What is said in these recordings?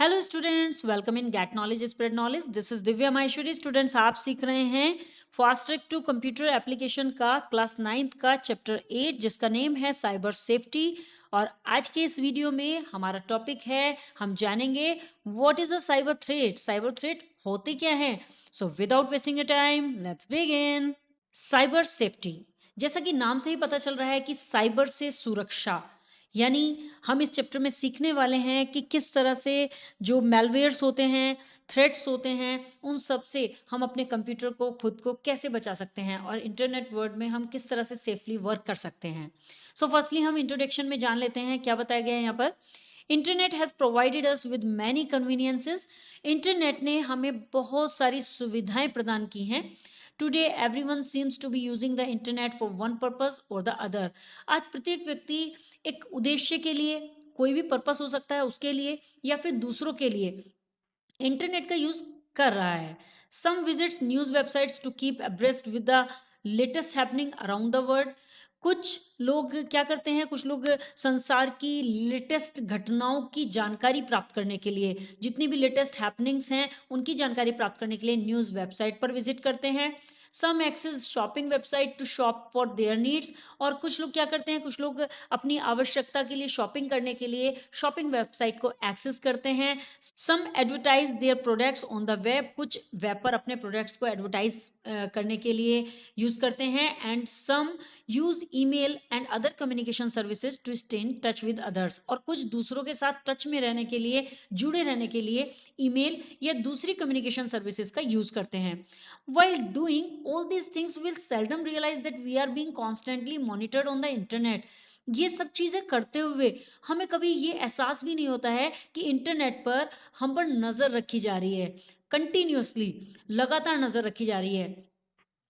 Hello students, welcome in get knowledge spread knowledge. This is Divya Maheshwari. Students, आप सीख रहे हैं fast track to computer application का class 9th का चैप्टर 8 जिसका नेम है साइबर सेफ्टी। और आज के इस वीडियो में हमारा टॉपिक है, हम जानेंगे what is a cyber threat. Cyber threat होते क्या हैं। So without wasting a time, let's begin. Cyber safety, जैसा कि नाम से ही पता चल रहा है कि साइबर से सुरक्षा, यानी हम इस चैप्टर में सीखने वाले हैं कि किस तरह से जो मेलवेयर्स होते हैं, थ्रेट्स होते हैं, उन सब से हम अपने कंप्यूटर को, खुद को कैसे बचा सकते हैं और इंटरनेट वर्ल्ड में हम किस तरह से सेफली वर्क कर सकते हैं। सो फर्स्टली हम इंट्रोडक्शन में जान लेते हैं क्या बताया गया है यहाँ पर। Internet has provided us with many conveniences. Internet ने हमें बहुत सारी सुविधाएं प्रदान की हैं। Today everyone seems to be using the internet for one purpose or the other. आज प्रत्येक व्यक्ति एक उद्देश्य के लिए, कोई भी पर्पस हो सकता है उसके लिए, या फिर दूसरों के लिए इंटरनेट का यूज कर रहा है। Some visits news websites to keep abreast with the latest happening around the world. कुछ लोग क्या करते हैं, कुछ लोग संसार की लेटेस्ट घटनाओं की जानकारी प्राप्त करने के लिए, जितनी भी लेटेस्ट हैपनिंग्स हैं उनकी जानकारी प्राप्त करने के लिए न्यूज वेबसाइट पर विजिट करते हैं। Some access shopping website to shop for their needs. और कुछ लोग क्या करते हैं, कुछ लोग अपनी आवश्यकता के लिए, शॉपिंग करने के लिए शॉपिंग वेबसाइट को एक्सेस करते हैं। Some advertise their products on the web. कुछ वेब पर अपने प्रोडक्ट्स को एडवर्टाइज करने के लिए यूज करते हैं। And some use email and other communication services to stay in touch with others. और कुछ दूसरों के साथ टच में रहने के लिए, जुड़े रहने के लिए ईमेल या दूसरी कम्युनिकेशन सर्विसेज का यूज करते हैं। while doing all these things we'll seldom realize that we are being constantly monitored on the internet। ये सब चीजें करते हुए हमें कभी ये एहसास भी नहीं होता है कि इंटरनेट पर हम पर नजर रखी जा रही है। कंटिन्यूअसली, लगातार नजर रखी जा रही है।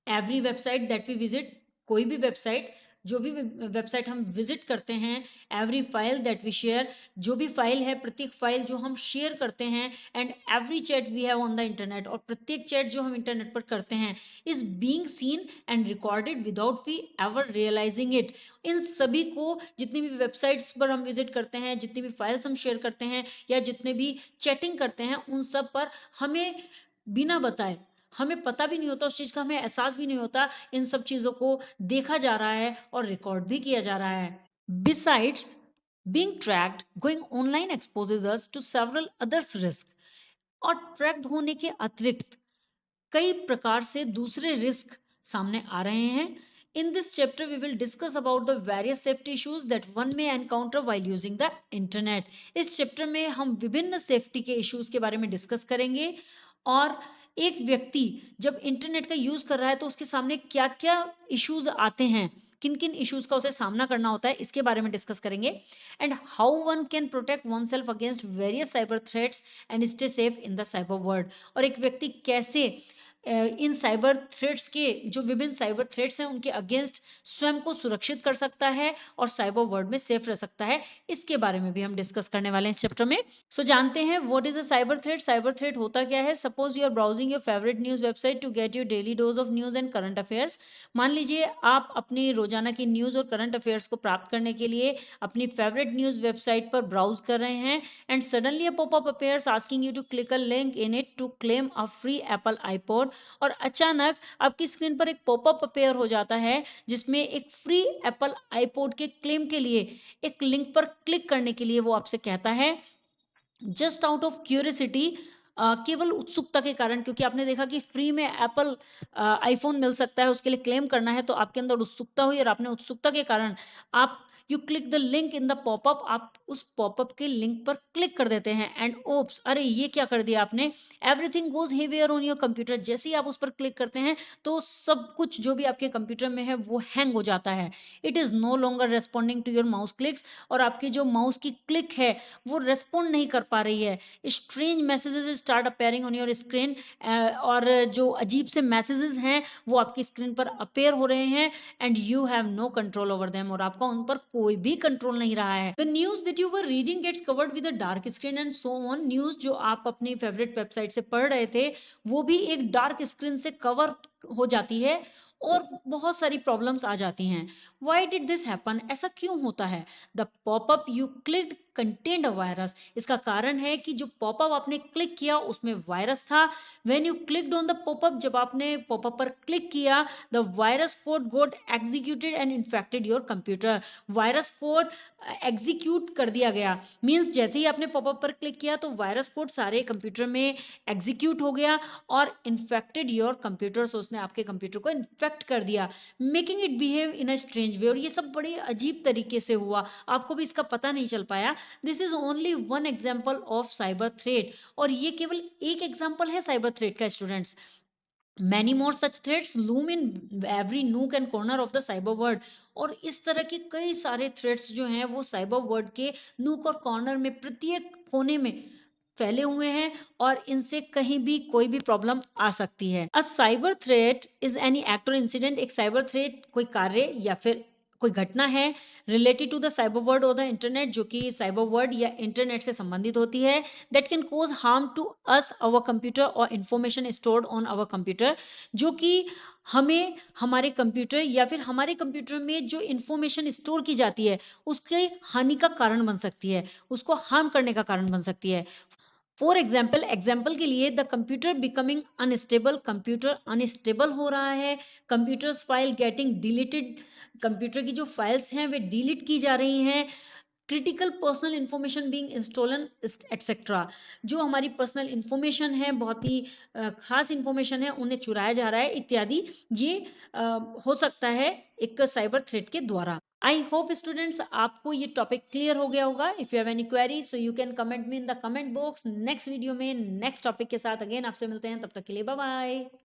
Every website that we visit, कोई भी वेबसाइट, जो भी वेबसाइट हम विजिट करते हैं, every file that we share, जो भी फाइल है, प्रत्येक फाइल जो हम शेयर करते हैं, and every chat we have on the internet, और प्रत्येक चैट जो हम इंटरनेट पर करते हैं, is being seen and recorded without we ever realising it. इन सभी को, जितनी भी वेबसाइट्स पर हम विजिट करते हैं, जितनी भी फाइल्स हम शेयर करते हैं, या जितने भी चैटिंग करते हैं, उन सब पर हमें बिना बताए, हमें पता भी नहीं होता उस चीज का, हमें एहसास भी नहीं होता, इन सब चीजों को देखा जा रहा है और रिकॉर्ड भी किया जा रहा है। Besides being tracked, going online exposes us to several others risk. और ट्रैक्ड होने के अतिरिक्त कई प्रकार से दूसरे रिस्क सामने आ रहे हैं। In this chapter we will discuss about the various safety issues that one may encounter while using the internet. इस चैप्टर में हम विभिन्न सेफ्टी के इश्यूज के बारे में डिस्कस करेंगे, और एक व्यक्ति जब इंटरनेट का यूज कर रहा है तो उसके सामने क्या क्या इश्यूज आते हैं, किन किन इश्यूज का उसे सामना करना होता है, इसके बारे में डिस्कस करेंगे। And how one can protect one self against various cyber threats and stay safe in the cyber world. और एक व्यक्ति कैसे इन साइबर थ्रेट्स के, जो विभिन्न साइबर थ्रेट्स हैं, उनके अगेंस्ट स्वयं को सुरक्षित कर सकता है और साइबर वर्ल्ड में सेफ रह सकता है, इसके बारे में भी हम डिस्कस करने वाले हैं इस चैप्टर में। सो जानते हैं what is a cyber threat. Cyber threat होता क्या है। Suppose you are browsing your favourite news website to get your daily dose of news and current affairs. मान लीजिए आप अपनी रोजाना की न्यूज और करंट अफेयर्स को प्राप्त करने के लिए अपनी फेवरेट न्यूज वेबसाइट पर ब्राउज कर रहे हैं, and suddenly a popup appears asking you to click a link in it to claim a free Apple iPod. और अचानक आपकी स्क्रीन पर एक पॉपअप अपेयर हो जाता है जिसमें एक फ्री एप्पल आईपॉड के क्लेम के लिए एक लिंक पर क्लिक करने के लिए वो आपसे कहता है, जस्ट आउट ऑफ क्यूरियसिटी, केवल उत्सुकता के कारण, क्योंकि आपने देखा कि फ्री में एप्पल आईफोन मिल सकता है, उसके लिए क्लेम करना है, तो आपके अंदर उत्सुकता हुई और आपने उत्सुकता के कारण आप you click the link in the popup, आप उस पॉपअप के लिंक पर क्लिक कर देते हैं, एंड ओप्स, अरे ये क्या कर दिया आपने, everything goes heavier on your computer. जैसे ही आप उस पर क्लिक करते हैं तो सब कुछ जो भी आपके कंप्यूटर में है वो हैंग हो जाता है। It is no longer responding to your mouse clicks. और आपकी जो माउस की क्लिक है वो रेस्पॉन्ड नहीं कर पा रही है। Strange messages start appearing on your screen. और जो अजीब से मैसेजेस हैं वो आपकी स्क्रीन पर अपेयर हो रहे हैं, and you have no control over them, और आपका उन पर कोई भी कंट्रोल नहीं रहा है। The news that you were reading gets covered with a dark screen and so on. News जो आप अपनी फेवरेट वेबसाइट से पढ़ रहे थे वो भी एक डार्क स्क्रीन से कवर हो जाती है, और बहुत सारी प्रॉब्लम्स आ जाती हैं। व्हाई डिड दिस हैपन, ऐसा क्यों होता है। The popup you clicked contained a virus. इसका कारण है कि जो पॉपअप आपने क्लिक किया उसमें वायरस था। When you clicked on the popup, जब आपने पॉपअप पर क्लिक किया, the virus code got executed and infected your computer. Virus code execute कर दिया गया, मीन्स जैसे ही आपने पॉपअप पर क्लिक किया तो वायरस कोड सारे कंप्यूटर में एग्जीक्यूट हो गया और इन्फेक्टेड योर कंप्यूटर्स, उसने आपके कंप्यूटर को इन्फेक्ट कर दिया, making it behave in a strange वे। और ये सब बड़े अजीब तरीके से हुआ, आपको भी इसका पता नहीं चल पाया। This is only one example of cyber threat, और ये केवल एक एग्जाम्पल है साइबर थ्रेट का students. Many more such threats loom in every nook and corner of the cyber world। और इस तरह के कई सारे थ्रेट्स जो हैं वो साइबर वर्ल्ड के नूक और कॉर्नर में, प्रत्येक कोने में फैले हुए हैं, और इनसे कहीं भी कोई भी प्रॉब्लम आ सकती है। A cyber threat is any act or incident. एक साइबर थ्रेट कोई कार्य या फिर कोई घटना है related to the cyber world और द इंटरनेट, जो कि साइबर वर्ल्ड या इंटरनेट से संबंधित होती है, that can cause harm to us, our computer और information stored on our computer, जो कि हमें हमारे कंप्यूटर या फिर हमारे कंप्यूटर में जो इंफॉर्मेशन स्टोर की जाती है उसके हानि का कारण बन सकती है, उसको हार्म करने का कारण बन सकती है। फॉर एग्जाम्पल, एग्जाम्पल के लिए, the computer becoming unstable, computer unstable हो रहा है, computers file getting deleted, computer की जो फाइल्स हैं वे डिलीट की जा रही हैं, critical personal information being installing etcetera. जो हमारी पर्सनल इंफॉर्मेशन है, बहुत ही खास इंफॉर्मेशन है, उन्हें चुराया जा रहा है इत्यादि। ये हो सकता है एक साइबर थ्रेट के द्वारा। आई होप स्टूडेंट्स आपको ये टॉपिक क्लियर हो गया होगा। If you have any query so you can comment me in the comment box. Next video में नेक्स्ट टॉपिक के साथ अगेन आपसे मिलते हैं, तब तक के लिए बाय बाय।